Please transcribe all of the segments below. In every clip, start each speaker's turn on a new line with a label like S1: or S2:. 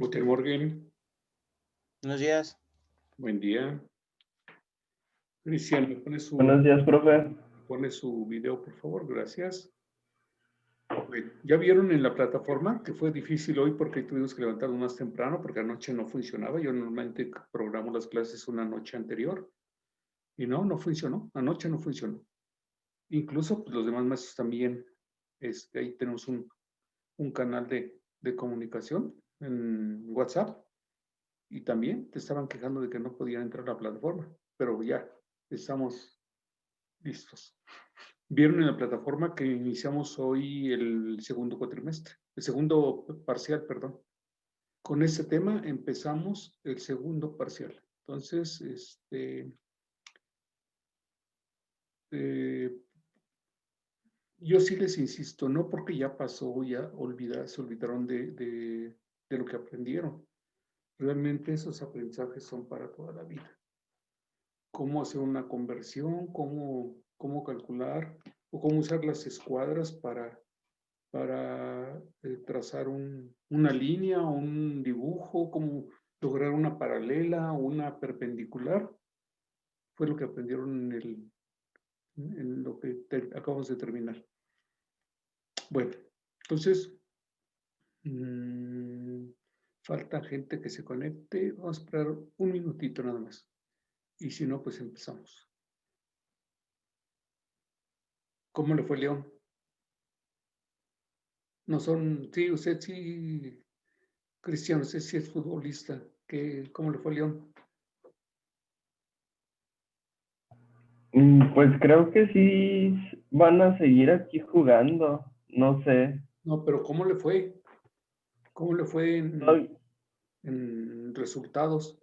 S1: Guten Morgen,
S2: Buenos días.
S1: buen día. Cristian, ¿me
S3: Buenos días, profe.
S1: pone su video, por favor? Gracias. Bueno, ya vieron en la plataforma que fue difícil hoy porque tuvimos que levantarnos más temprano porque anoche no funcionaba. Yo normalmente programo las clases una noche anterior y no funcionó. Anoche no funcionó. Incluso pues, los demás maestros también. Ahí tenemos un canal de comunicación en WhatsApp y también te estaban quejando de que no podían entrar a la plataforma, pero ya estamos listos. Vieron en la plataforma que iniciamos hoy el segundo cuatrimestre, el segundo parcial, perdón. Con este tema empezamos el segundo parcial. Entonces, yo sí les insisto, no porque ya pasó, ya se olvidaron de lo que aprendieron. Realmente esos aprendizajes son para toda la vida. Cómo hacer una conversión, cómo calcular o cómo usar las escuadras para trazar una línea, un dibujo, cómo lograr una paralela o una perpendicular. Fue lo que aprendieron en lo que acabamos de terminar. Bueno, entonces, falta gente que se conecte. Vamos a esperar un minutito nada más. Y si no, pues empezamos. ¿Cómo le fue León? No son, sí, usted sí, Cristiano, usted sí es futbolista. ¿Cómo le fue León?
S3: Pues creo que sí van a seguir aquí jugando, no sé.
S1: No, pero ¿cómo le fue? ¿Cómo le fue en resultados?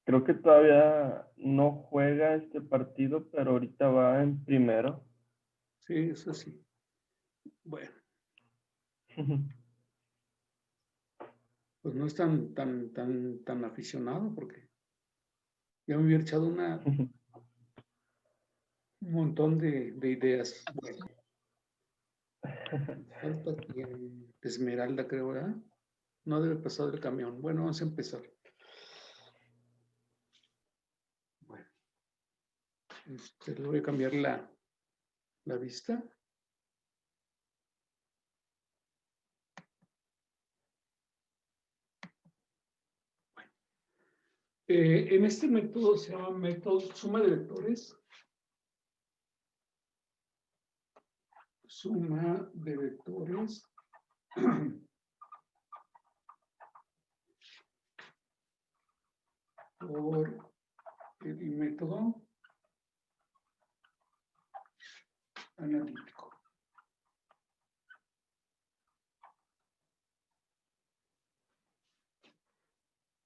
S3: Creo que todavía no juega este partido, pero ahorita va en primero.
S1: Sí, eso sí. Bueno, pues no es tan aficionado porque ya me hubiera echado un montón de ideas. Bueno, falta aquí Esmeralda, creo, ¿verdad? No debe pasar el camión. Bueno, vamos a empezar. Bueno, le voy a cambiar la vista. En este método se llama método suma de vectores. Suma de vectores. Por el método analítico.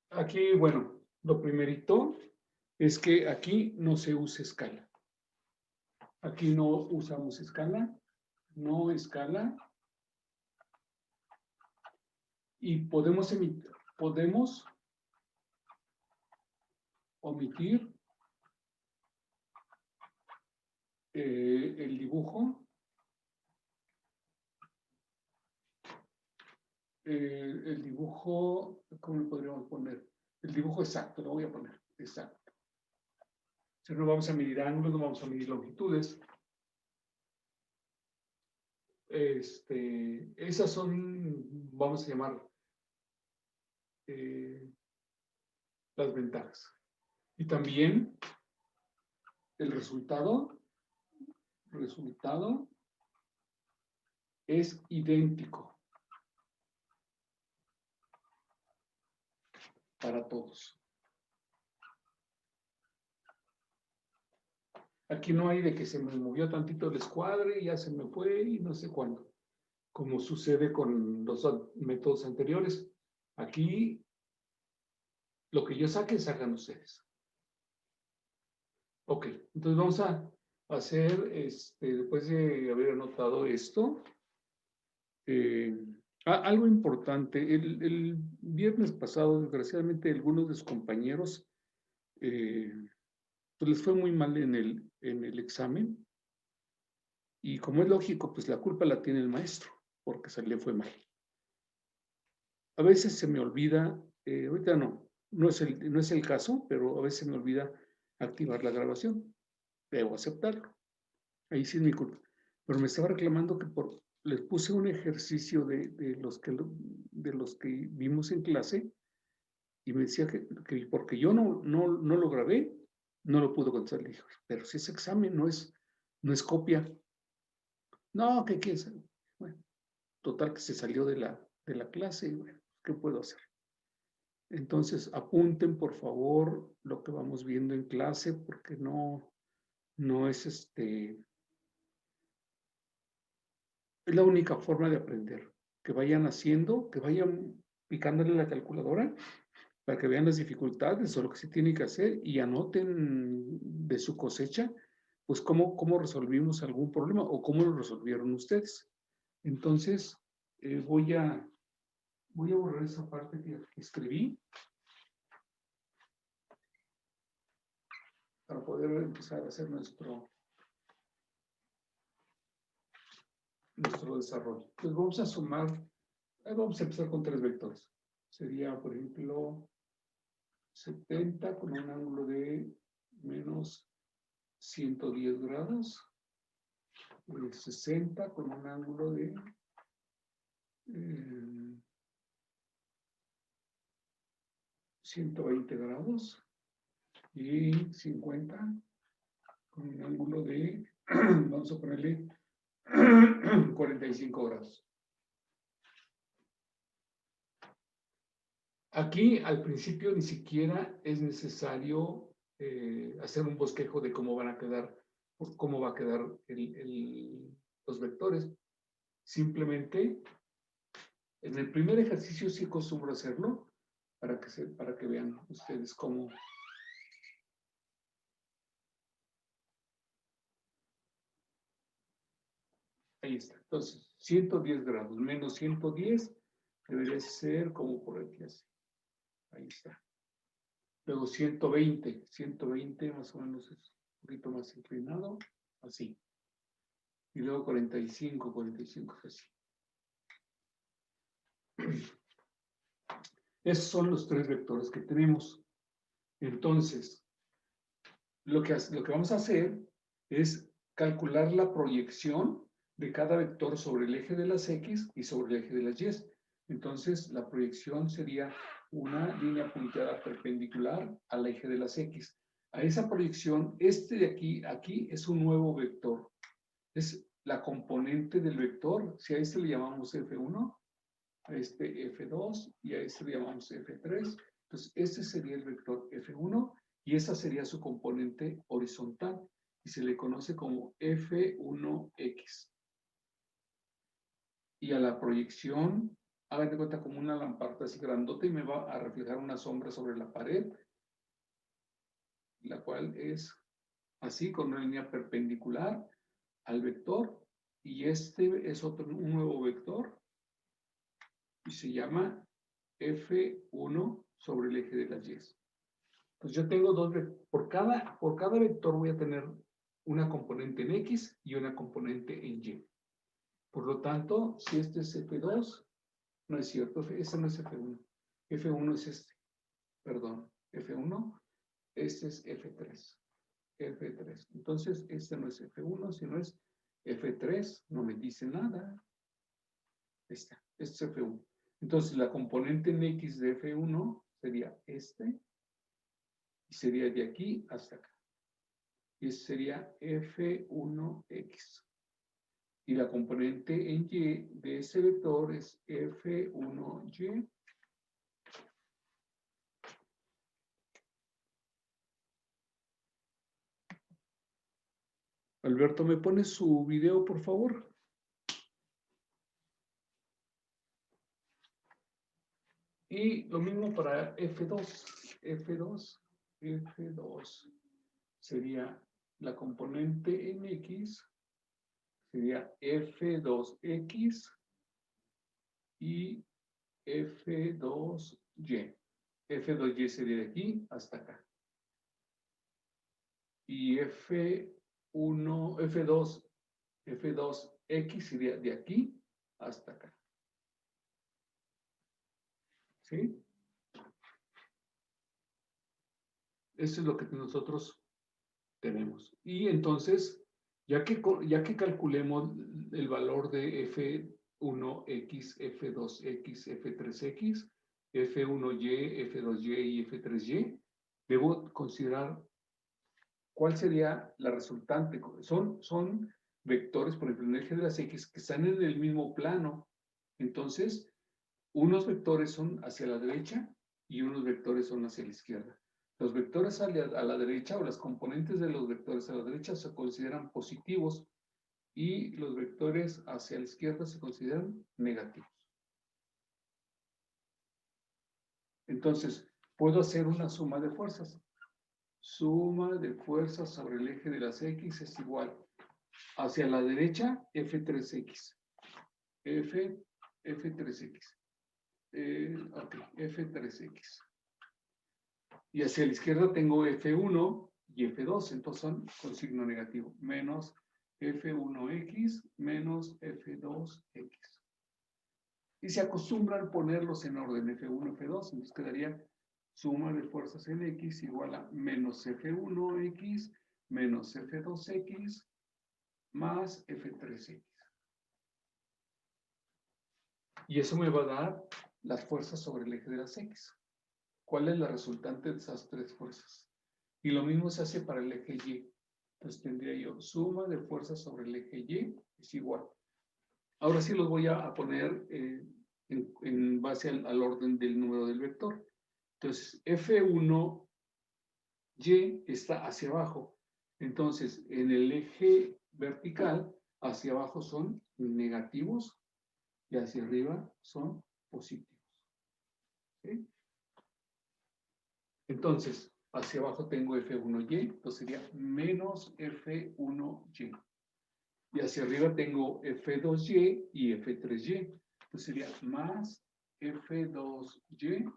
S1: Aquí, bueno, lo primerito es que aquí no se usa escala. Aquí no usamos escala, no escala. Y podemos omitir el dibujo. El dibujo, ¿cómo lo podríamos poner? El dibujo exacto, lo voy a poner, exacto. Si no vamos a medir ángulos, no vamos a medir longitudes. Esas son, vamos a llamar, las ventajas. Y también el resultado es idéntico para todos. Aquí no hay de que se me movió tantito el escuadre y ya se me fue y no sé cuándo, como sucede con los métodos anteriores. Aquí, lo que yo saque, sacan ustedes. Ok, entonces vamos a hacer, después de haber anotado esto, algo importante. El viernes pasado, desgraciadamente, algunos de sus compañeros pues les fue muy mal en el examen. Y como es lógico, pues la culpa la tiene el maestro, porque se le fue mal. a veces se me olvida, ahorita no es el caso, pero a veces se me olvida activar la grabación. Debo aceptarlo. Ahí sí es mi culpa. Pero me estaba reclamando que les puse un ejercicio de los que vimos en clase y me decía que porque yo no lo grabé, no lo pudo contestar. Le dije, pero si es examen, no es copia. No, ¿qué quieres? Bueno, total que se salió de la clase y bueno, ¿qué puedo hacer? Entonces, apunten por favor lo que vamos viendo en clase porque no es es la única forma de aprender. Que vayan haciendo, que vayan picándole la calculadora para que vean las dificultades o lo que se tiene que hacer y anoten de su cosecha, pues cómo resolvimos algún problema o cómo lo resolvieron ustedes. Entonces, voy a borrar esa parte que escribí para poder empezar a hacer nuestro desarrollo. Entonces vamos a sumar, vamos a empezar con 3 vectores. Sería, por ejemplo, 70 con un ángulo de menos 110 grados, 60 con un ángulo de 120 grados y 50 con un ángulo de, vamos a ponerle 45 grados. Aquí al principio ni siquiera es necesario hacer un bosquejo de cómo va a quedar los vectores. Simplemente en el primer ejercicio sí acostumbro hacerlo para que vean ustedes cómo. Ahí está. Entonces, 110 grados menos 110 debería ser como por aquí así. Ahí está. Luego 120 más o menos es un poquito más inclinado, así. Y luego 45 es así. Esos son los 3 vectores que tenemos. Entonces, lo que vamos a hacer es calcular la proyección de cada vector sobre el eje de las X y sobre el eje de las Y. Entonces, la proyección sería una línea punteada perpendicular al eje de las X. A esa proyección, de aquí es un nuevo vector. Es la componente del vector. Si a este le llamamos F1, a este F2 y a este le llamamos F3. Entonces, este sería el vector F1 y esa sería su componente horizontal y se le conoce como F1X. Y a la proyección, hagan de cuenta como una lamparita así grandota y me va a reflejar una sombra sobre la pared, la cual es así con una línea perpendicular al vector y este es un nuevo vector y se llama F1 sobre el eje de las Y. Pues yo tengo por cada vector voy a tener una componente en X y una componente en Y. Por lo tanto, si este es F2, no es cierto, este no es F1. F1 es este, perdón, F1, este es F3. F3. Entonces, este no es F1, sino es F3, no me dice nada. Este es F1. Entonces, la componente en X de F1 sería este, y sería de aquí hasta acá. Y ese sería F1X. Y la componente en Y de ese vector es F1Y. Alberto, ¿me pone su video, por favor? Y lo mismo para F2. F2 sería la componente en X, sería F2X y F2Y. F2Y sería de aquí hasta acá. Y F2X sería de aquí hasta acá. ¿Sí? Eso es lo que nosotros tenemos. Y entonces, ya que calculemos el valor de F1X, F2X, F3X, F1Y, F2Y y F3Y, debo considerar cuál sería la resultante. Son vectores, por ejemplo, en el eje de las X, que están en el mismo plano. Entonces, unos vectores son hacia la derecha y unos vectores son hacia la izquierda. Los vectores a la derecha o las componentes de los vectores a la derecha se consideran positivos y los vectores hacia la izquierda se consideran negativos. Entonces, puedo hacer una suma de fuerzas. Suma de fuerzas sobre el eje de las X es igual hacia la derecha F3X. F3X. Ok, F3X. Y hacia la izquierda tengo F1 y F2, entonces son con signo negativo. Menos F1X menos F2X. Y se acostumbran ponerlos en orden F1, F2, entonces quedaría suma de fuerzas en X igual a menos F1X menos F2X más F3X. Y eso me va a dar las fuerzas sobre el eje de las X. ¿Cuál es la resultante de esas tres fuerzas? Y lo mismo se hace para el eje Y. Entonces tendría yo suma de fuerzas sobre el eje Y es igual. Ahora sí los voy a poner en base al orden del número del vector. Entonces F1Y está hacia abajo. Entonces en el eje vertical hacia abajo son negativos y hacia arriba son positivos. ¿Sí? Entonces, hacia abajo tengo F1Y, entonces sería menos F1Y. Y hacia arriba tengo F2Y y F3Y. Entonces sería más F2Y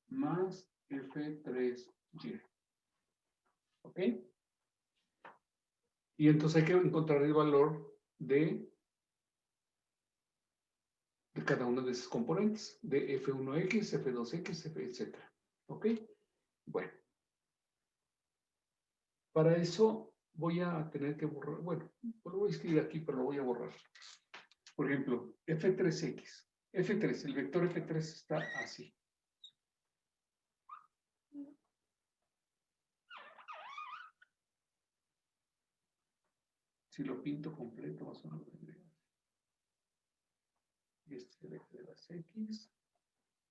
S1: más F3Y. ¿Ok? Y entonces hay que encontrar el valor de cada uno de esos componentes, de F1X, F2X, etc. ¿Ok? Bueno. Para eso voy a tener que borrar, bueno, lo voy a escribir aquí, pero lo voy a borrar. Por ejemplo, F3X. F3, el vector F3 está así. Si lo pinto completo, más o menos tendría. Y este es el eje de las X.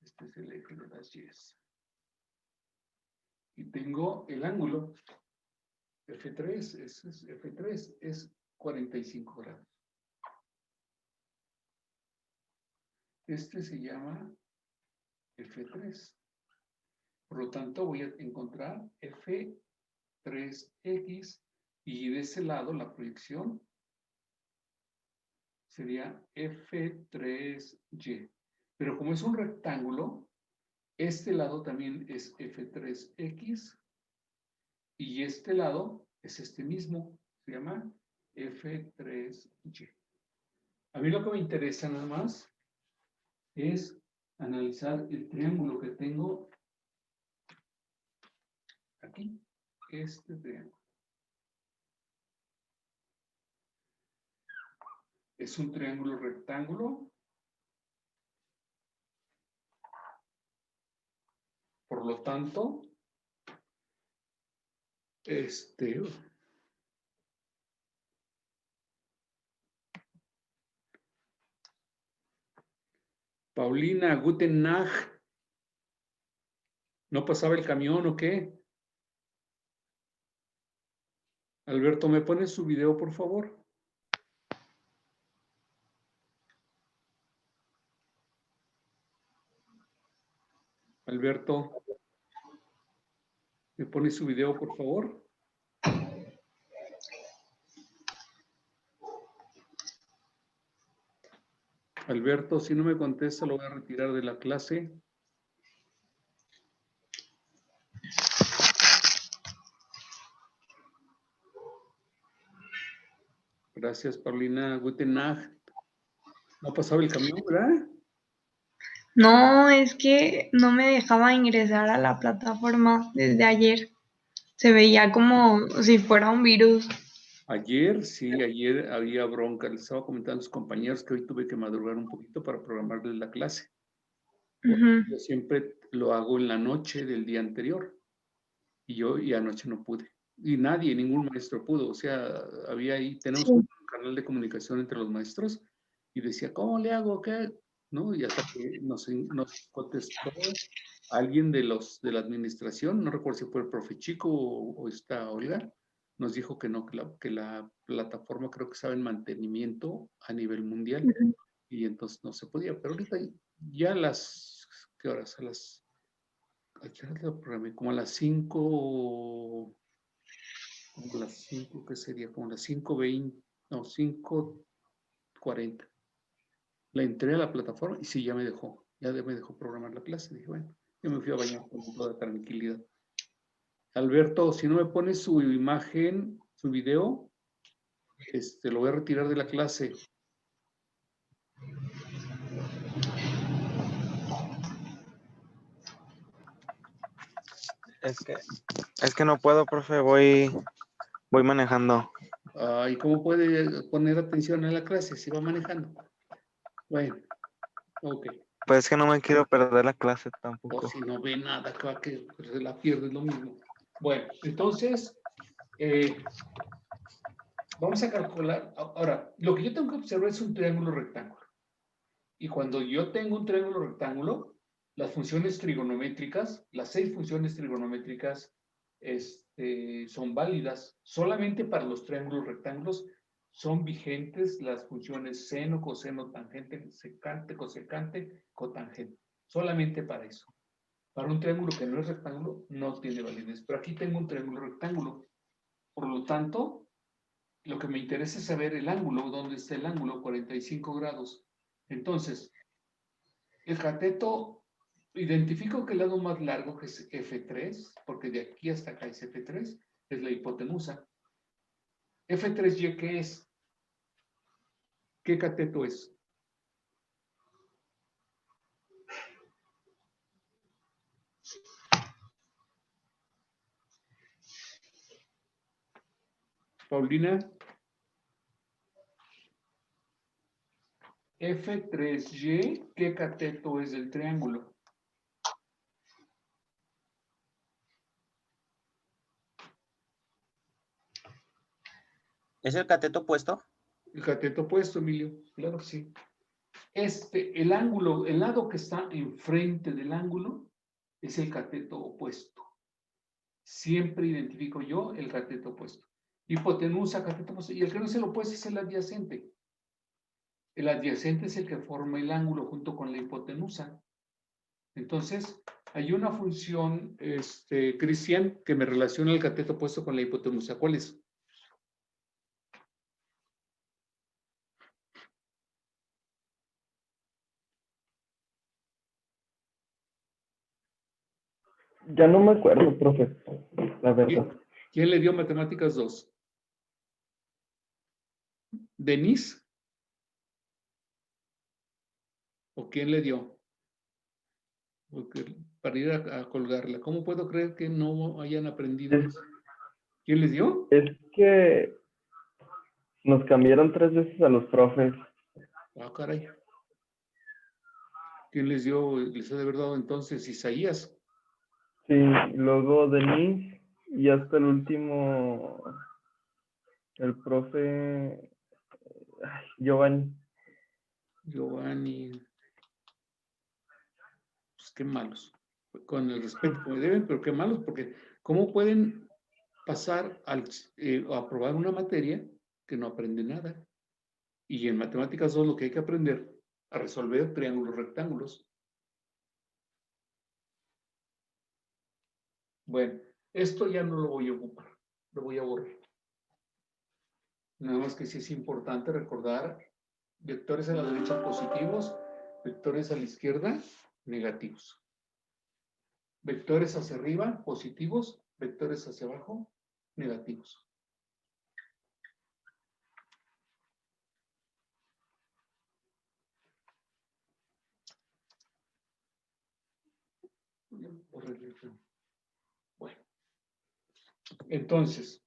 S1: Este es el eje de las Y. Y tengo el ángulo. F3 es 45 grados. Este se llama F3. Por lo tanto, voy a encontrar F3X y de ese lado la proyección sería F3Y. Pero como es un rectángulo, este lado también es F3X y este lado es este mismo, se llama F3Y. A mí lo que me interesa nada más es analizar el triángulo que tengo aquí, este triángulo. Es un triángulo rectángulo. Por lo tanto, Paulina, guten Nacht. ¿No pasaba el camión o qué? Alberto, ¿me pones su video, por favor? Alberto, ¿me pones su video, por favor? Alberto, si no me contesta, lo voy a retirar de la clase. Gracias, Paulina. Guten Nacht. No pasaba el camión, ¿verdad?
S4: No, es que no me dejaba ingresar a la plataforma desde ayer. Se veía como si fuera un virus.
S1: Ayer había bronca. Les estaba comentando a los compañeros que hoy tuve que madrugar un poquito para programarles la clase.
S4: Ujú.
S1: Yo siempre lo hago en la noche del día anterior. Y anoche no pude. Y nadie, ningún maestro pudo. O sea, había ahí, tenemos un
S4: Sí.
S1: canal de comunicación entre los maestros y decía, ¿cómo le hago? ¿Qué? ¿No? Y hasta que nos contestó alguien de la administración, no recuerdo si fue el profe Chico o esta Olga, nos dijo que no, que la plataforma creo que estaba en mantenimiento a nivel mundial
S4: Ujú.
S1: y entonces no se podía. Pero ahorita ya ¿qué horas? ¿A qué hora lo programé? Como a las 5, ¿qué sería? Como a las 5:20, no, 5:40. La entré a la plataforma y sí, ya me dejó programar la clase. Dije, bueno, yo me fui a bañar con toda tranquilidad. Alberto, si no me pones su imagen, su video, lo voy a retirar de la clase.
S2: Es que no puedo, profe, voy manejando.
S1: ¿Y cómo puede poner atención en la clase si va manejando? Bueno, ok.
S2: Pues es que no me quiero perder la clase
S1: O
S2: tampoco.
S1: si no ve nada, que se la pierde, es lo mismo. Bueno, entonces, vamos a calcular. Ahora, lo que yo tengo que observar es un triángulo rectángulo. Y cuando yo tengo un triángulo rectángulo, las funciones trigonométricas, las 6 funciones trigonométricas, son válidas. Solamente para los triángulos rectángulos son vigentes las funciones seno, coseno, tangente, secante, cosecante, cotangente. Solamente para eso. Para un triángulo que no es rectángulo, no tiene validez. Pero aquí tengo un triángulo rectángulo. Por lo tanto, lo que me interesa es saber el ángulo, dónde está el ángulo, 45 grados. Entonces, el cateto, identifico que el lado más largo, que es F3, porque de aquí hasta acá es F3, es la hipotenusa. F3Y, ¿qué es? ¿Qué cateto es? Paulina. F3Y, ¿qué cateto es del triángulo?
S2: ¿Es el cateto opuesto?
S1: El cateto opuesto, Emilio. Claro que sí. El ángulo, el lado que está enfrente del ángulo es el cateto opuesto. Siempre identifico yo el cateto opuesto. Hipotenusa, cateto opuesto. Y el que no es el opuesto es el adyacente. El adyacente es el que forma el ángulo junto con la hipotenusa. Entonces, hay una función, Cristian, que me relaciona el cateto opuesto con la hipotenusa. ¿Cuál es?
S3: Ya no me acuerdo, profe, la verdad.
S1: ¿Quién le dio matemáticas 2? ¿Denise? ¿O quién le dio? Porque para ir a colgarla. ¿Cómo puedo creer que no hayan aprendido
S3: Es,
S1: eso? ¿Quién les dio?
S3: es que nos cambiaron 3 veces a los profes.
S1: Ah, caray. ¿Quién les dio? Les ha de haber dado entonces Isaías.
S3: Sí, luego Denise y hasta el último, el profe Giovanni.
S1: Giovanni. Pues qué malos. Con el respeto que me deben, pero qué malos, porque ¿cómo pueden pasar a aprobar una materia que no aprende nada? Y en matemáticas 2 lo que hay que aprender a resolver triángulos rectángulos. Bueno, esto ya no lo voy a ocupar, lo voy a borrar. Nada más que sí es importante recordar vectores a la derecha positivos, vectores a la izquierda negativos. Vectores hacia arriba positivos, vectores hacia abajo negativos. Bueno, entonces,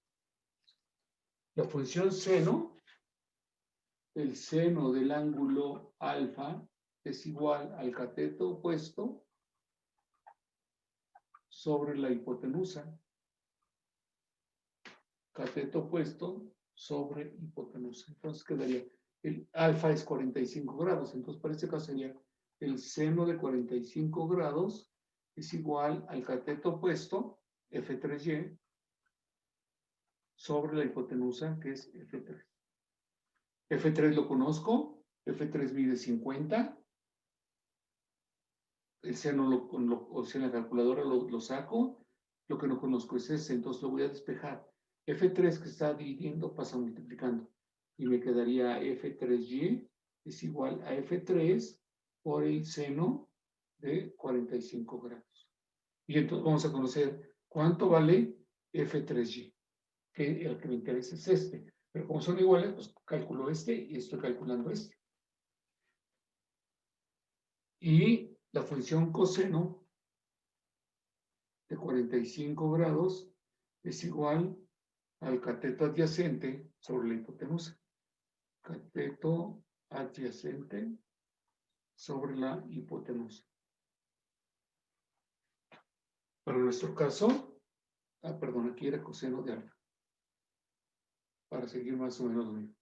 S1: la función seno, el seno del ángulo alfa es igual al cateto opuesto sobre la hipotenusa. Cateto opuesto sobre hipotenusa. Entonces quedaría, el alfa es 45 grados, entonces para este caso sería el seno de 45 grados es igual al cateto opuesto, F3Y, sobre la hipotenusa, que es F3. F3 lo conozco, F3 mide 50, el seno o sea, en la calculadora lo saco, lo que no conozco es ese, entonces lo voy a despejar. F3 que está dividiendo pasa multiplicando, y me quedaría F3Y es igual a F3 por el seno de 45 grados. Y entonces vamos a conocer cuánto vale F3Y, que el que me interesa es este. Pero como son iguales, pues calculo este y estoy calculando este. Y la función coseno de 45 grados es igual al cateto adyacente sobre la hipotenusa. Cateto adyacente sobre la hipotenusa. Para nuestro caso, perdón, aquí era coseno de alfa. Para seguir más o menos lo mismo.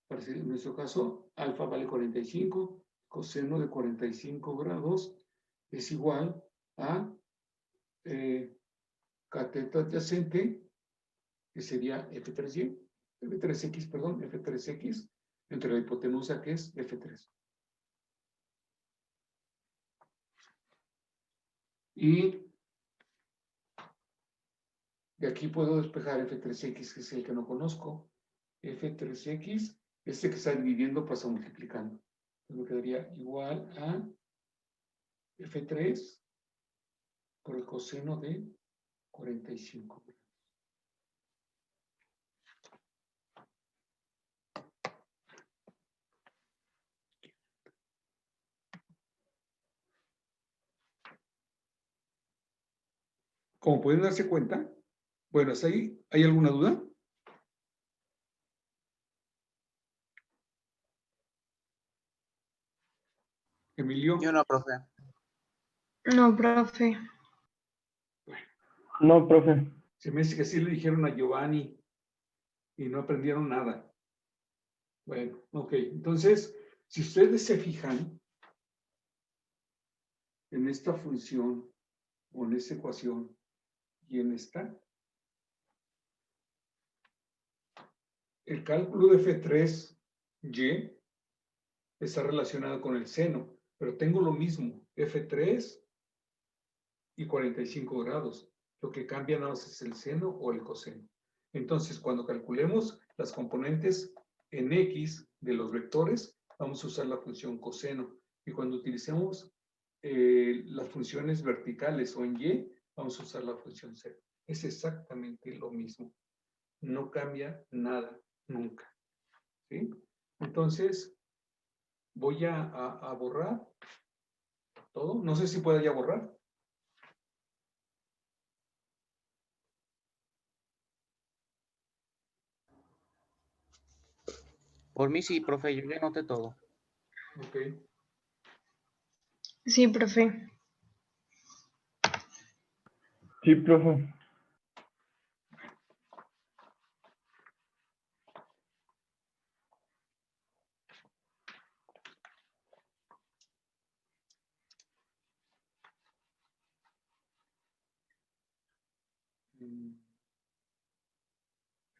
S1: En nuestro caso, alfa vale 45, coseno de 45 grados es igual a cateto adyacente, que sería F3X, perdón, F3X, entre la hipotenusa que es F3. Y de aquí puedo despejar F3X, que es el que no conozco. F3X, este que está dividiendo pasa multiplicando. Entonces me quedaría igual a F3 por el coseno de 45 grados. Como pueden darse cuenta, bueno, ¿hasta ahí hay alguna duda? Emilio.
S2: Yo no, profe.
S4: No, profe.
S3: No, profe.
S1: Se me hace que sí le dijeron a Giovanni y no aprendieron nada. Bueno, ok. Entonces, si ustedes se fijan en esta función o en esta ecuación y en esta, el cálculo de F3Y está relacionado con el seno, pero tengo lo mismo, F3 y 45 grados. Lo que cambia nada más es el seno o el coseno. Entonces, cuando calculemos las componentes en X de los vectores, vamos a usar la función coseno. Y cuando utilicemos las funciones verticales o en Y, vamos a usar la función seno. Es exactamente lo mismo. No cambia nada, nunca. ¿Sí? Entonces, voy a borrar todo. No sé si pueda ya borrar.
S2: Por mí sí, profe, yo ya anoté todo.
S1: Ok.
S4: Sí, profe.
S3: Sí, profe.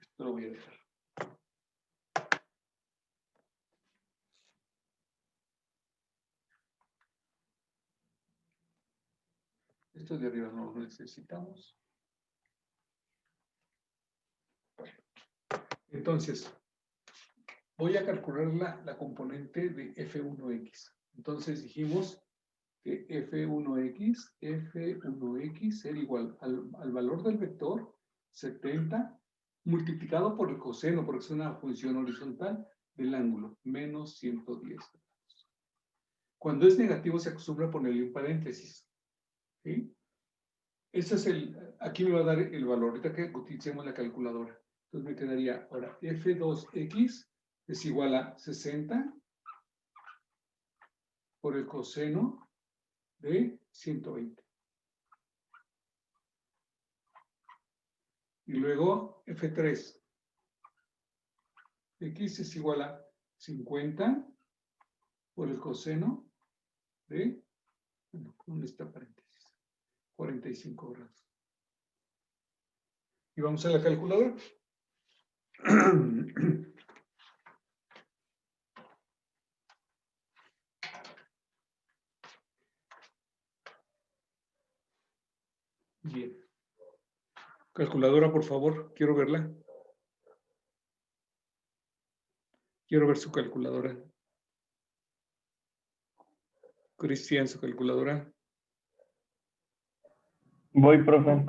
S1: Esto lo voy a dejar. Esto de arriba no lo necesitamos. Bueno, entonces, voy a calcular la componente de F1X. Entonces dijimos que F1X era igual al valor del vector 70 multiplicado por el coseno, porque es una función horizontal del ángulo, menos 110 grados. Cuando es negativo se acostumbra a ponerle un paréntesis. ¿Sí? Ese es aquí me va a dar el valor, ahorita que utilicemos la calculadora. Entonces me quedaría, ahora, F2X es igual a 60 por el coseno de 120. Y luego F3. X es igual a 50 por el coseno de, bueno, ¿dónde está paréntesis? 45 grados. Y vamos a la calculadora. Bien. Calculadora, por favor, quiero verla. Quiero ver su calculadora. Cristian, su calculadora.
S3: Voy, profe.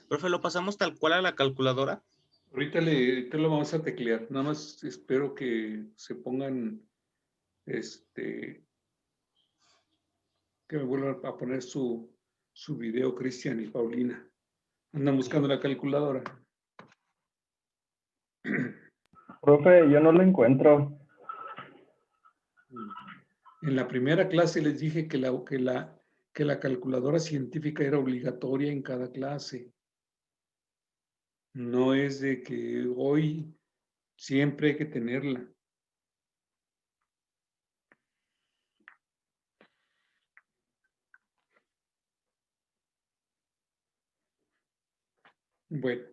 S5: Profe, ¿lo pasamos tal cual a la calculadora?
S1: Ahorita te lo vamos a teclear. Nada más espero que se pongan, que me vuelvan a poner su video, Cristian y Paulina. Andan buscando la calculadora.
S3: Profe, yo no lo encuentro.
S1: En la primera clase les dije que la calculadora científica era obligatoria en cada clase. No es de que hoy siempre hay que tenerla. Bueno,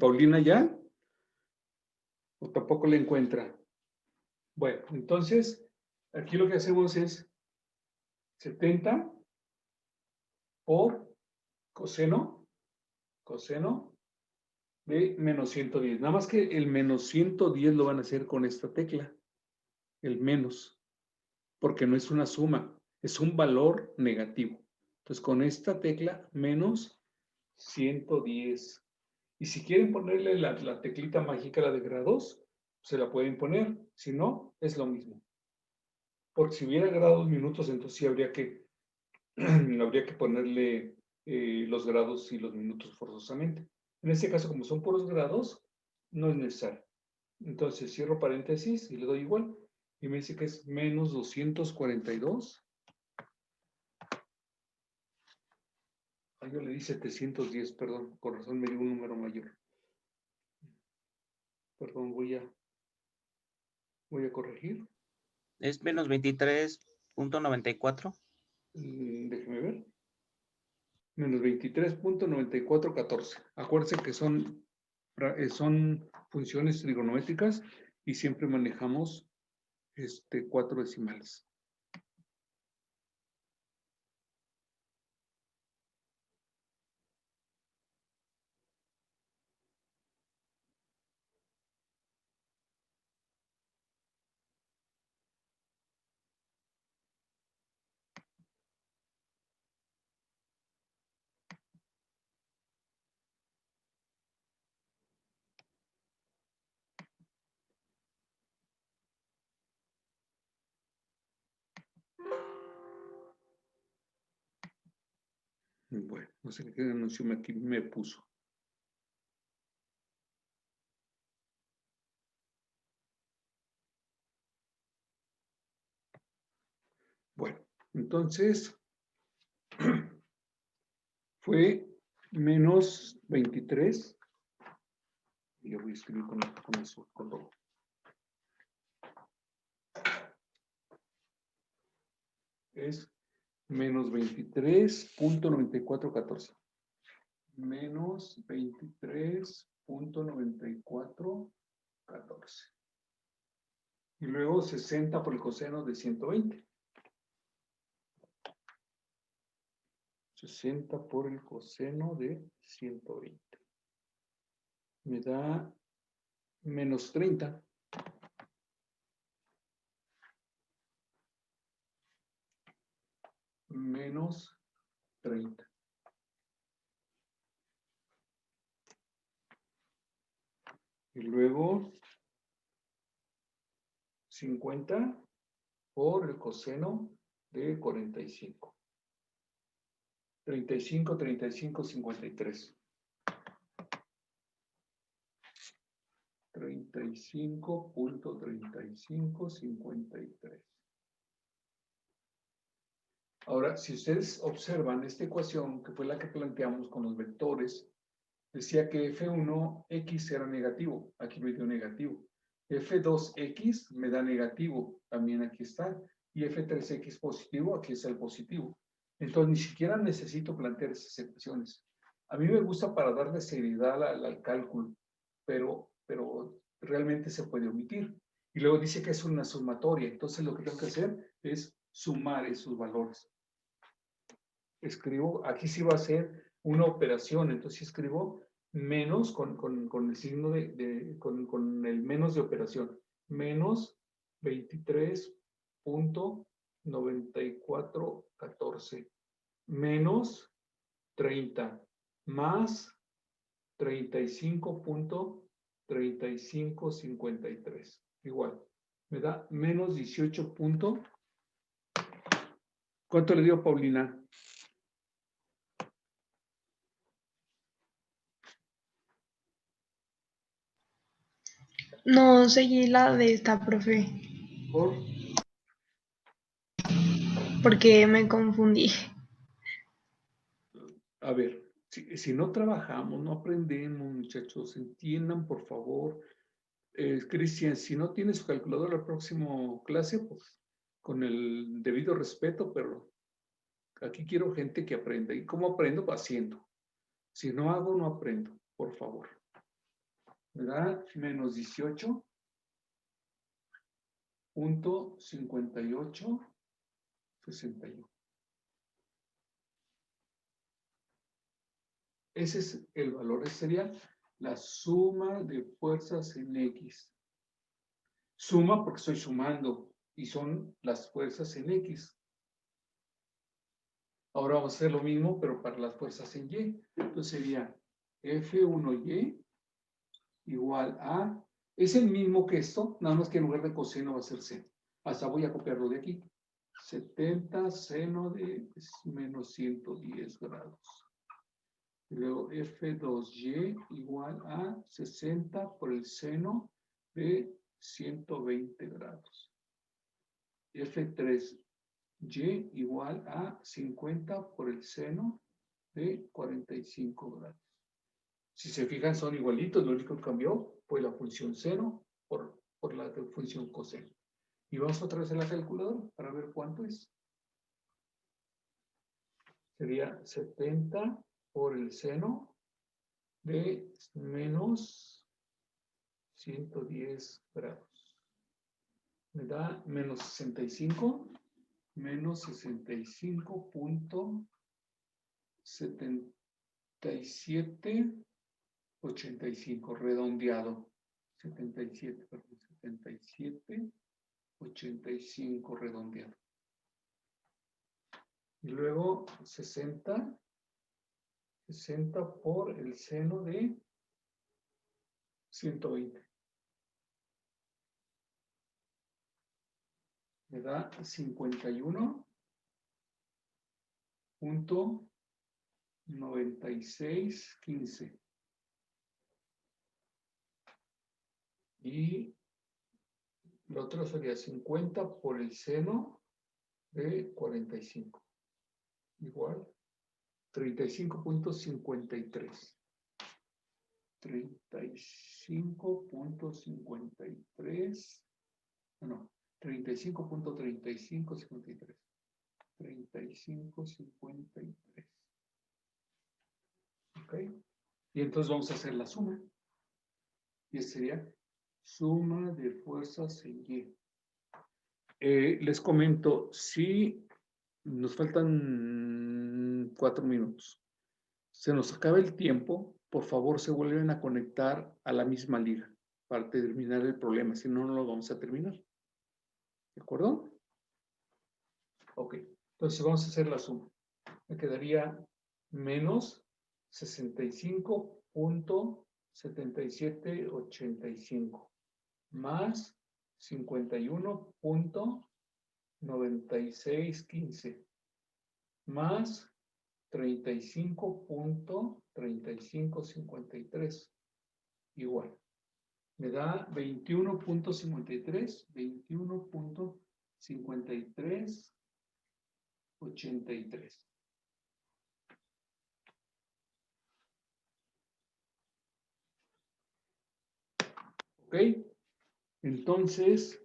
S1: Paulina ya, o tampoco la encuentra. Bueno, entonces, aquí lo que hacemos es 70 por coseno de menos 110. Nada más que el menos 110 lo van a hacer con esta tecla, el menos, porque no es una suma, es un valor negativo. Entonces, con esta tecla, menos 110. Y si quieren ponerle la teclita mágica, la de grados, se la pueden poner. Si no, es lo mismo. Porque si hubiera grados minutos, entonces sí habría que ponerle los grados y los minutos forzosamente. En este caso, como son puros grados, no es necesario. Entonces cierro paréntesis y le doy igual. Y me dice que es menos 242. Yo le di 710, perdón. Con razón me dio un número mayor. Perdón, voy a corregir.
S5: Es menos 23.94.
S1: Déjeme ver. Menos 23.9414. Acuérdense que son funciones trigonométricas y siempre manejamos 4 decimales. Bueno, no sé qué anuncio aquí me puso. Bueno, entonces fue menos 23. Yo voy a escribir con eso, con lo. Es menos 23.9414. Menos 23.9414. Y luego 60 por el coseno de 120. 60 por el coseno de 120. Me da menos 30. Menos 30. Y luego 50 por el coseno de 45. 35, 35, 53. 35.3553. Ahora, si ustedes observan esta ecuación, que fue la que planteamos con los vectores, decía que F1x era negativo, aquí me dio negativo. F2x me da negativo, también aquí está. Y F3x positivo, aquí está el positivo. Entonces, ni siquiera necesito plantear esas ecuaciones. A mí me gusta para darle seriedad al cálculo, pero realmente se puede omitir. Y luego dice que es una sumatoria, entonces lo que tengo que hacer es sumar esos valores. Escribo, aquí sí va a ser una operación, entonces escribo menos con el signo con el menos de operación, menos 23.9414, menos 30, más 35.3553, igual, me da menos 18. ¿Cuánto le dio Paulina?
S4: No seguí la de esta, profe, porque me confundí.
S1: A ver, si no trabajamos, no aprendemos, muchachos, entiendan, por favor. Cristian, si no tienes su calculadora la próxima clase, pues con el debido respeto, pero aquí quiero gente que aprenda. ¿Y cómo aprendo? Haciendo. Si no hago, no aprendo, por favor. Me da menos 18.5861. Ese es el valor, ese sería la suma de fuerzas en X. Suma porque estoy sumando y son las fuerzas en X. Ahora vamos a hacer lo mismo, pero para las fuerzas en Y. Entonces sería F1Y igual a... Es el mismo que esto, nada más que en lugar de coseno va a ser seno. Hasta voy a copiarlo de aquí. 70 seno de menos 110 grados. Y luego F2Y igual a 60 por el seno de 120 grados. F3Y igual a 50 por el seno de 45 grados. Si se fijan, son igualitos, lo único que cambió fue la función seno por la función coseno. Y vamos otra vez a la calculadora para ver cuánto es. Sería 70 por el seno de menos 110 grados. Me da menos 65, menos 65.7785, redondeado. 77.85 redondeado. Y luego 60 por el seno de 120. Me da 51.87 96.15. Y lo otro sería 50 por el seno de 45. Igual 35.53. 35.53. No, 35.3553. 35.53. ¿Ok? Y entonces vamos a hacer la suma. Y sería suma de fuerzas en Y. Les comento, si nos faltan 4 minutos, se nos acaba el tiempo, por favor se vuelven a conectar a la misma liga para terminar el problema, si no, no lo vamos a terminar. ¿De acuerdo? Ok, entonces vamos a hacer la suma. Me quedaría menos 65.7785 más 51.9615 más 35.3553 igual. Me da 21.53, 21.5383. ¿Ok? Entonces,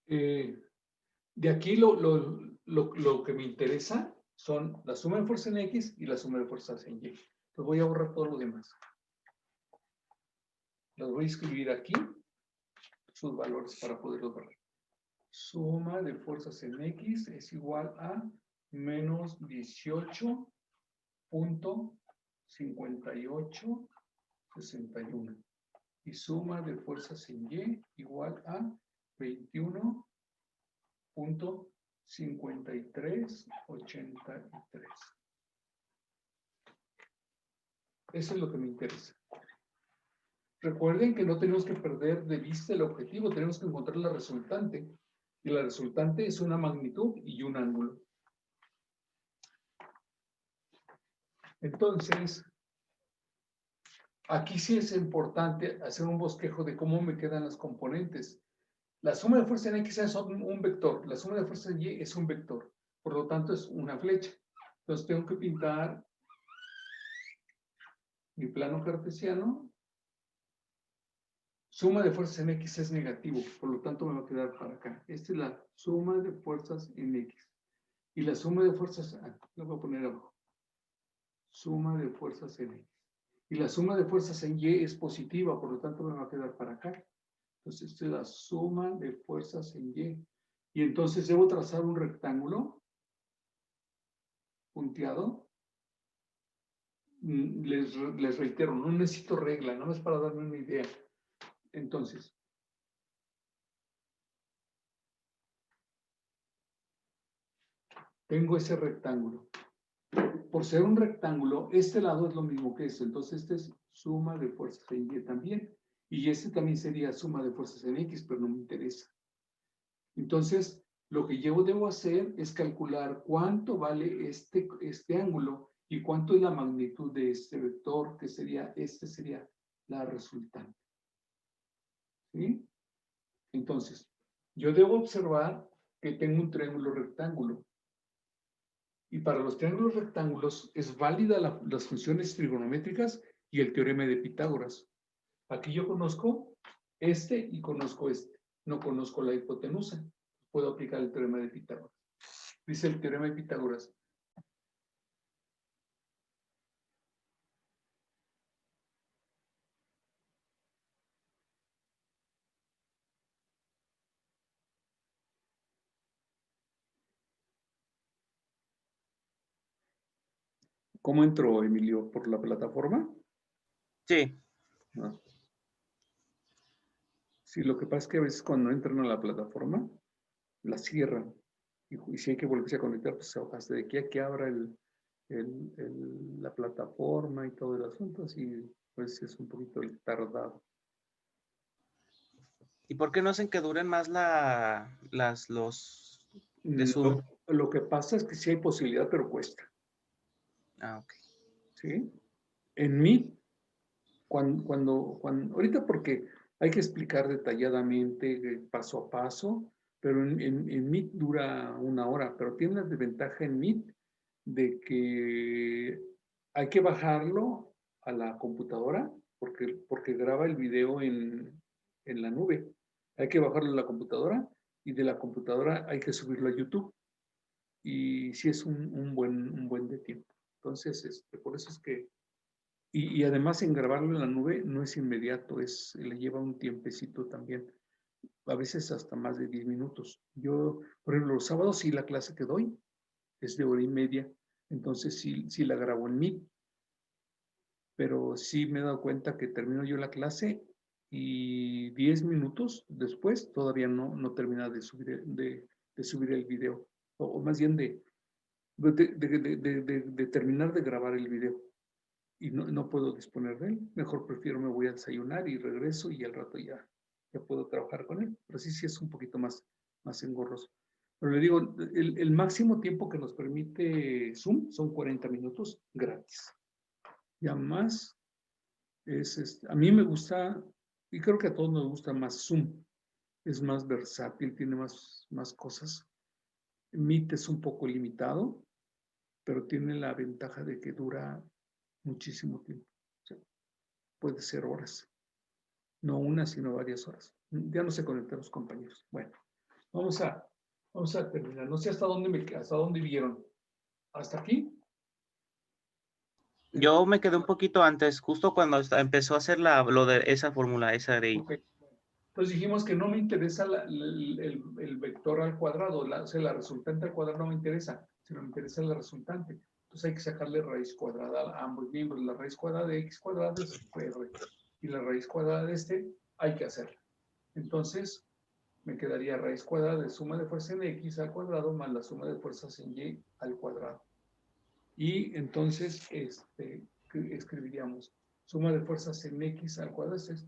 S1: de aquí lo que me interesa son la suma de fuerza en X y la suma de fuerzas en Y. Entonces voy a borrar todo lo demás. Los voy a escribir aquí, sus valores para poderlos borrar. Suma de fuerzas en X es igual a menos 18.5861. Y suma de fuerzas en Y igual a 21.5383. Eso es lo que me interesa. Recuerden que no tenemos que perder de vista el objetivo, tenemos que encontrar la resultante. Y la resultante es una magnitud y un ángulo. Entonces, aquí sí es importante hacer un bosquejo de cómo me quedan las componentes. La suma de fuerza en X es un vector, la suma de fuerza en Y es un vector, por lo tanto es una flecha. Entonces tengo que pintar mi plano cartesiano. Suma de fuerzas en X es negativo, por lo tanto me va a quedar para acá. Esta es la suma de fuerzas en X. Y la suma de fuerzas, lo voy a poner abajo. Suma de fuerzas en X. Y la suma de fuerzas en Y es positiva, por lo tanto me va a quedar para acá. Entonces, esta es la suma de fuerzas en Y. Y entonces debo trazar un rectángulo punteado. Les reitero, no necesito regla, no es para darme una idea. Entonces, tengo ese rectángulo. Por ser un rectángulo, este lado es lo mismo que este. Entonces, este es suma de fuerzas en Y también. Y este también sería suma de fuerzas en X, pero no me interesa. Entonces, lo que yo debo hacer es calcular cuánto vale este ángulo y cuánto es la magnitud de este vector, que sería, sería la resultante. ¿Sí? Entonces, yo debo observar que tengo un triángulo rectángulo. Y para los triángulos rectángulos es válida las funciones trigonométricas y el teorema de Pitágoras. Aquí yo conozco este y conozco este. No conozco la hipotenusa. Puedo aplicar el teorema de Pitágoras. Dice el teorema de Pitágoras. ¿Cómo entró, Emilio? ¿Por la plataforma?
S5: Sí.
S1: No. Sí, lo que pasa es que a veces cuando entran a la plataforma, la cierran. Y si hay que volverse a conectar, pues hasta de aquí a que abra la plataforma y todo el asunto, así pues es un poquito tardado.
S5: ¿Y por qué no hacen que duren más los de Zoom?
S1: Lo que pasa es que sí hay posibilidad, pero cuesta.
S5: Ah, ok.
S1: ¿Sí? En Meet, ahorita porque hay que explicar detalladamente, paso a paso, pero en Meet dura 1 hora, pero tiene la desventaja en Meet de que hay que bajarlo a la computadora porque graba el video en la nube. Hay que bajarlo a la computadora y de la computadora hay que subirlo a YouTube. Y sí es un buen de tiempo. Entonces, por eso es que y además en grabarlo en la nube no es inmediato, le lleva un tiempecito también, a veces hasta más de 10 minutos. Yo, por ejemplo, los sábados sí la clase que doy es de 1 hora y media, entonces sí la grabo en Meet, pero sí me he dado cuenta que termino yo la clase y 10 minutos después todavía no termina de subir el video, o más bien de terminar de grabar el video. Y no puedo disponer de él. Mejor prefiero me voy a desayunar y regreso y al rato ya puedo trabajar con él. Pero sí es un poquito más engorroso. Pero le digo, el máximo tiempo que nos permite Zoom son 40 minutos gratis. Ya más a mí me gusta, y creo que a todos nos gusta más Zoom. Es más versátil, tiene más cosas. Meet es un poco limitado, pero tiene la ventaja de que dura muchísimo tiempo. Puede ser horas, no una, sino varias horas. Ya no se conectan los compañeros. Bueno, vamos a terminar. No sé hasta dónde vieron. ¿Hasta aquí?
S5: Yo me quedé un poquito antes, justo cuando empezó a hacer lo de esa fórmula, esa de...
S1: Ok. Entonces dijimos que no me interesa el vector al cuadrado, o sea, la resultante al cuadrado no me interesa, sino me interesa la resultante. Entonces hay que sacarle raíz cuadrada a ambos miembros. La raíz cuadrada de x cuadrado es r, y la raíz cuadrada de hay que hacerla. Entonces me quedaría raíz cuadrada de suma de fuerza en x al cuadrado más la suma de fuerzas en y al cuadrado. Y entonces escribiríamos suma de fuerzas en x al cuadrado es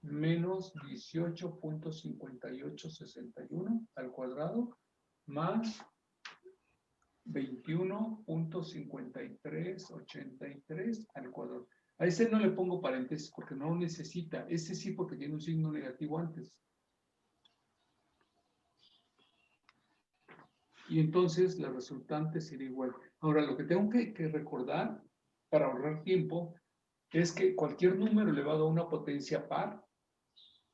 S1: menos 18.5861 al cuadrado más 21.5383 al cuadrado. A ese no le pongo paréntesis porque no lo necesita. Ese sí porque tiene un signo negativo antes. Y entonces la resultante sería igual. Ahora, lo que tengo que recordar para ahorrar tiempo es que cualquier número elevado a una potencia par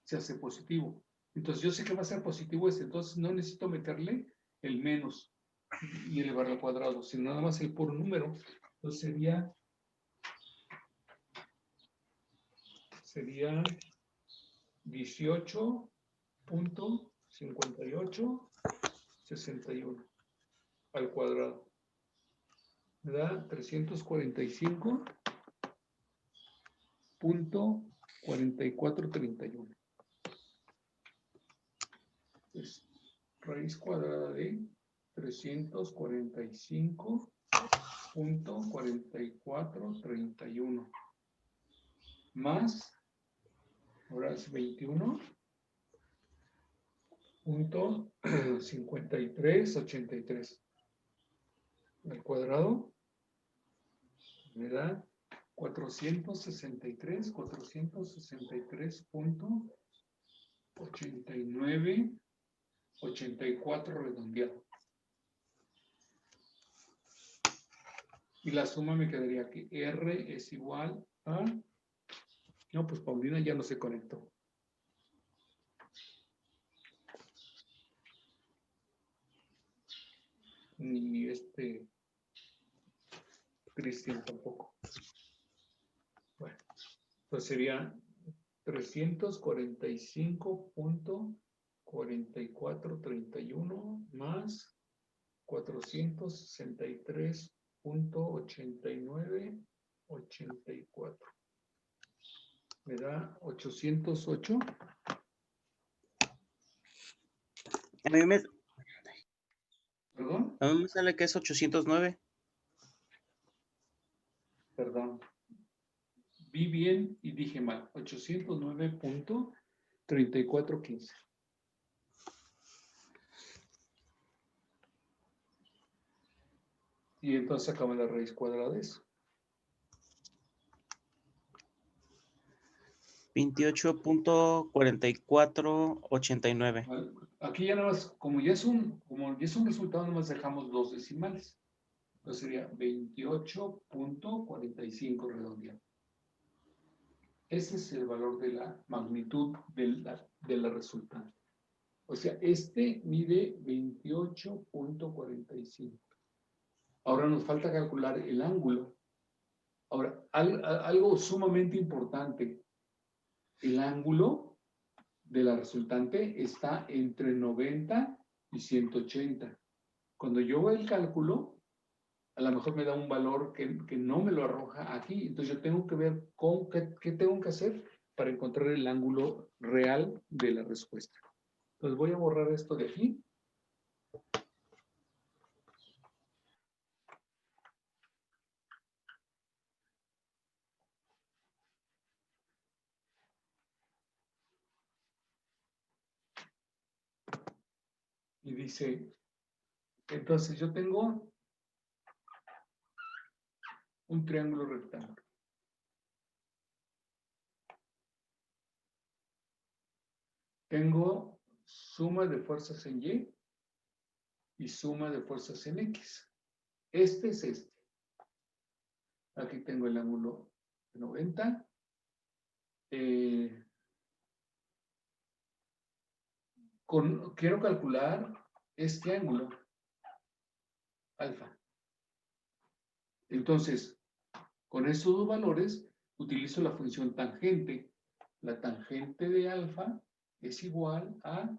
S1: se hace positivo. Entonces yo sé que va a ser positivo entonces no necesito meterle el menos y elevarlo al cuadrado, sino nada más el puro número. Entonces sería 18.5861 al cuadrado. Me da 345.4431. Pues raíz cuadrada de 345.4431 más, ahora es 21.5383 al cuadrado me da 463.84 redondeado. Y la suma me quedaría que R es igual a... No, pues Paulina ya no se conectó. Ni Cristian tampoco. Bueno, entonces sería 345.4431 más 463.8984. Me da 808. ¿Perdón?
S5: A mí me sale que es 809.
S1: Perdón. Vi bien y dije mal. 809.3415. Y entonces sacamos la raíz cuadrada de eso.
S5: 28.4489.
S1: ¿Vale? Aquí ya nada más, como ya es un resultado, nada más dejamos 2 decimales. Entonces sería 28.45 redondeado. Ese es el valor de la magnitud de la resultante. O sea, este mide 28.45. Ahora nos falta calcular el ángulo. Ahora, algo sumamente importante. El ángulo de la resultante está entre 90 y 180. Cuando yo hago el cálculo, a lo mejor me da un valor que no me lo arroja aquí. Entonces yo tengo que ver qué tengo que hacer para encontrar el ángulo real de la respuesta. Entonces voy a borrar esto de aquí. Y dice, entonces yo tengo un triángulo rectángulo. Tengo suma de fuerzas en Y y suma de fuerzas en X. Este es este. Aquí tengo el ángulo de 90. Quiero calcular este ángulo, alfa. Entonces, con estos dos valores, utilizo la función tangente. La tangente de alfa es igual a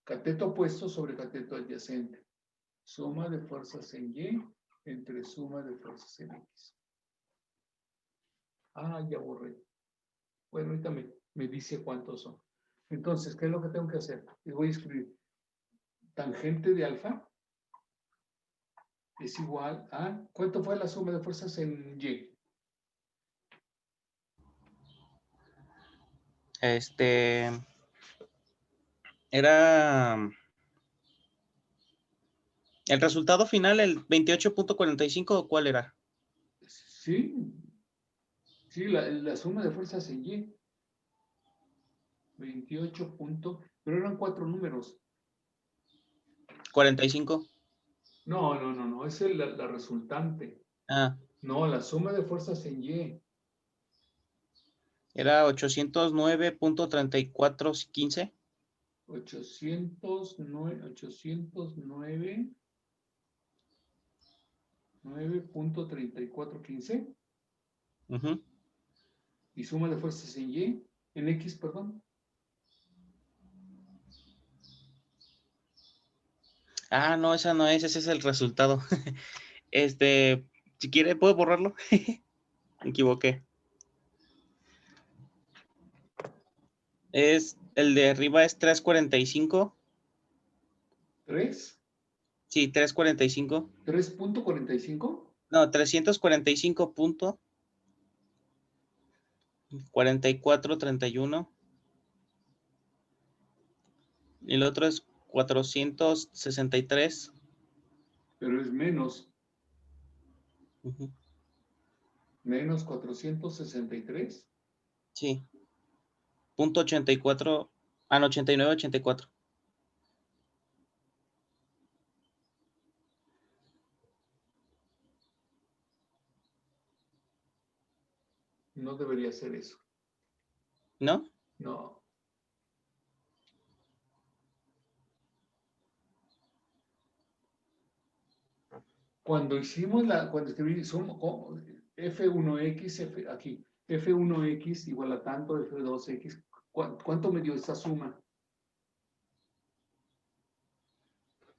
S1: cateto opuesto sobre cateto adyacente. Suma de fuerzas en Y entre suma de fuerzas en X. Ah, ya borré. Bueno, ahorita me dice cuántos son. Entonces, ¿qué es lo que tengo que hacer? Les voy a escribir tangente de alfa es igual a... ¿Cuánto fue la suma de fuerzas en Y?
S5: Era el resultado final, el 28.45, ¿o cuál era?
S1: Sí, la suma de fuerzas en Y. 28 puntos, pero eran 4 números.
S5: 45.
S1: No, esa es la resultante.
S5: Ah,
S1: No, la suma de fuerzas en Y.
S5: era 809.3415.
S1: 809, 9.3415.
S5: Ujú.
S1: Y suma de fuerzas en Y, en X, perdón.
S5: Ah, no, esa no es, ese es el resultado. Si quiere, ¿puedo borrarlo? Me equivoqué. El de arriba es 345.
S1: 3,
S5: Sí, 345.
S1: 3.45.
S5: No, 345.4431. Y el otro es 463.
S1: Pero es menos.
S5: Ujú.
S1: Menos 463.
S5: Sí. Punto 84. Ah, no, 89.84.
S1: No debería ser eso.
S5: ¿No?
S1: No. Cuando escribí F1X, aquí, F1X igual a tanto, F2X, ¿cuánto me dio esta suma?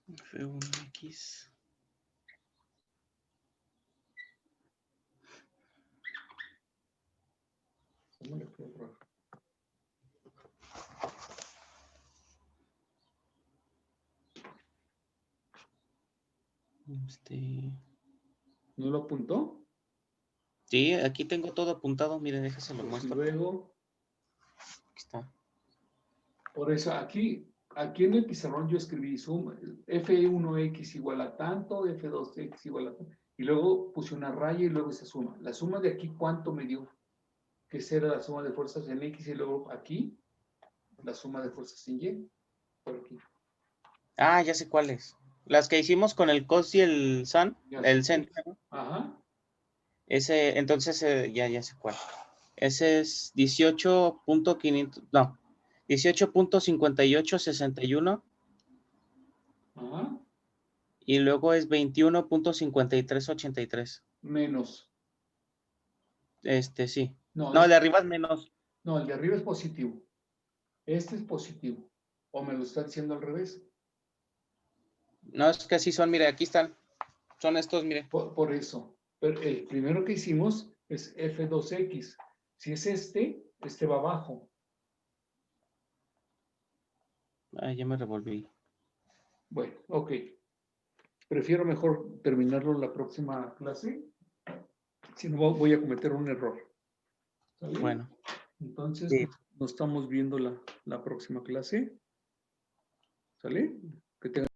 S5: F1X.
S1: ¿Cómo le puedo borrar? ¿No lo apuntó?
S5: Sí, aquí tengo todo apuntado. Mire, déjese lo
S1: Pues
S5: muestro.
S1: luego,
S5: Aquí está.
S1: por eso aquí en el pizarrón yo escribí suma, F1X igual a tanto, F2X igual a tanto, Y luego puse una raya y luego esa suma. La suma de aquí, ¿cuánto me dio? Que será la suma de fuerzas en X y luego aquí, la suma de fuerzas en Y. Por aquí.
S5: Ah, ya sé cuáles. Las que hicimos con el cos y el san,
S1: Ya
S5: el
S1: sé.
S5: sen.
S1: Ajá.
S5: Ese, entonces, ya sé cuál. Ese es 18.500, no, 18.5861
S1: Ajá.
S5: y luego es 21.5383.
S1: Menos.
S5: Sí.
S1: No,
S5: No, el de arriba es menos.
S1: no, el de arriba es positivo. Este es positivo. ¿O me lo está diciendo al revés?
S5: No, es que así son, mire, aquí están. Son estos, mire.
S1: Por eso. Pero el primero que hicimos es F2X. Si es este va abajo.
S5: Ay, ya me revolví.
S1: Bueno, ok. Prefiero mejor terminarlo en la próxima clase. Si no, voy a cometer un error. ¿Sale?
S5: Bueno.
S1: Entonces,
S5: Sí.
S1: nos estamos viendo la próxima clase. ¿Sale? Que tengan